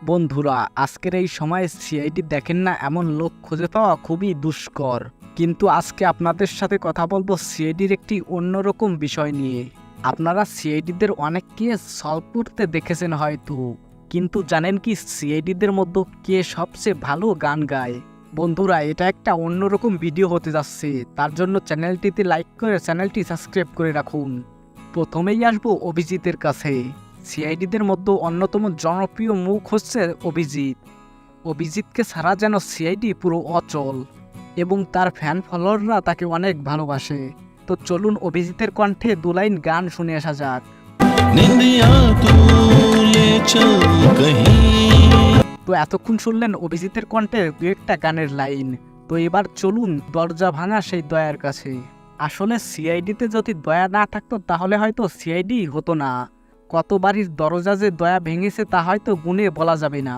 বন্ধুরা, আজকের এই সময়ে সিআইডি দেখেন না, এমন লোক খুঁজে পাওয়া খুবই দুষ্কর। কিন্তু আজকে আপনাদের সাথে কথা বলবো সিআইডির একটি অন্যরকম বিষয় নিয়ে। আপনারা সিআইডিদের অনেক কেস সলভ করতে দেখেছেন হয়তো, কিন্তু জানেন কি সিআইডিদের মধ্যে কে সবচেয়ে ভালো গান গায়? বন্ধুরা, এটা একটা অন্যরকম ভিডিও হতে যাচ্ছে, তার জন্য চ্যানেলটিতে লাইক করে চ্যানেলটি সাবস্ক্রাইব করে রাখুন। প্রথমেই আসবো অভিজিতের কাছে। সিআইডিদের মধ্যে অন্যতম জনপ্রিয় মুখ হচ্ছে অভিজিৎ। অভিজিৎকে ছাড়া যেন সিআইডি পুরো অচল, এবং তার ফ্যান ফলোয়াররা তাকে অনেক ভালোবাসে। তো চলুন অভিজিতের কণ্ঠে দু লাইন গান শুনে আসা যাক। তো এতক্ষণ শুনলেন অভিজিতের কণ্ঠে দু একটা গানের লাইন। তো এবার চলুন দরজা ভাঙা সেই দয়ার কাছে। আসলে সিআইডিতে যদি দয়া না থাকতো তাহলে হয়তো সিআইডি হতো না। কত বাড়ির দরজা যে দয়া ভেঙেছে তা হয়তো গুণে বলা যাবে না।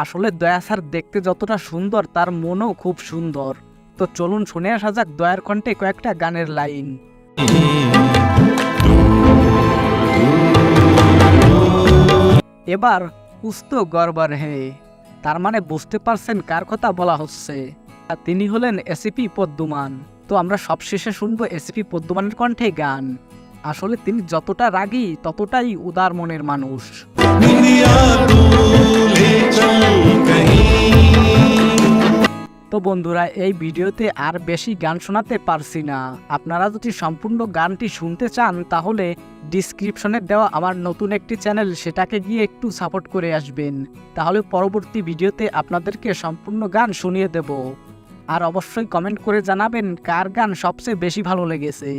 আসলে দয়া স্যার দেখতে যতটা সুন্দর তার মনও খুব সুন্দর। তো চলুন শুনে আসা যাক দয়ার কণ্ঠে কয়েকটা গানের লাইন। এবার কুস্ত গড়বড় হে, তার মানে বুঝতে পারছেন কার কথা বলা হচ্ছে। তিনি হলেন এসিপি পদ্মমান। তো আমরা সবশেষে শুনবো এসিপি পদ্মমানের কণ্ঠে গান। আসলে তিনি যতটা রাগী ততটাই উদার মনের মানুষ। তো বন্ধুরা, এই ভিডিওতে আর বেশি গান শোনাতে পারছি না। আপনারা যদি সম্পূর্ণ গানটি শুনতে চান তাহলে ডিসক্রিপশনে দেওয়া আমার নতুন একটি চ্যানেল, সেটাকে গিয়ে একটু সাপোর্ট করে আসবেন। তাহলে পরবর্তী ভিডিওতে আপনাদেরকে সম্পূর্ণ গান শুনিয়ে দেব। আর অবশ্যই কমেন্ট করে জানাবেন কার গান সবচেয়ে বেশি ভালো লেগেছে।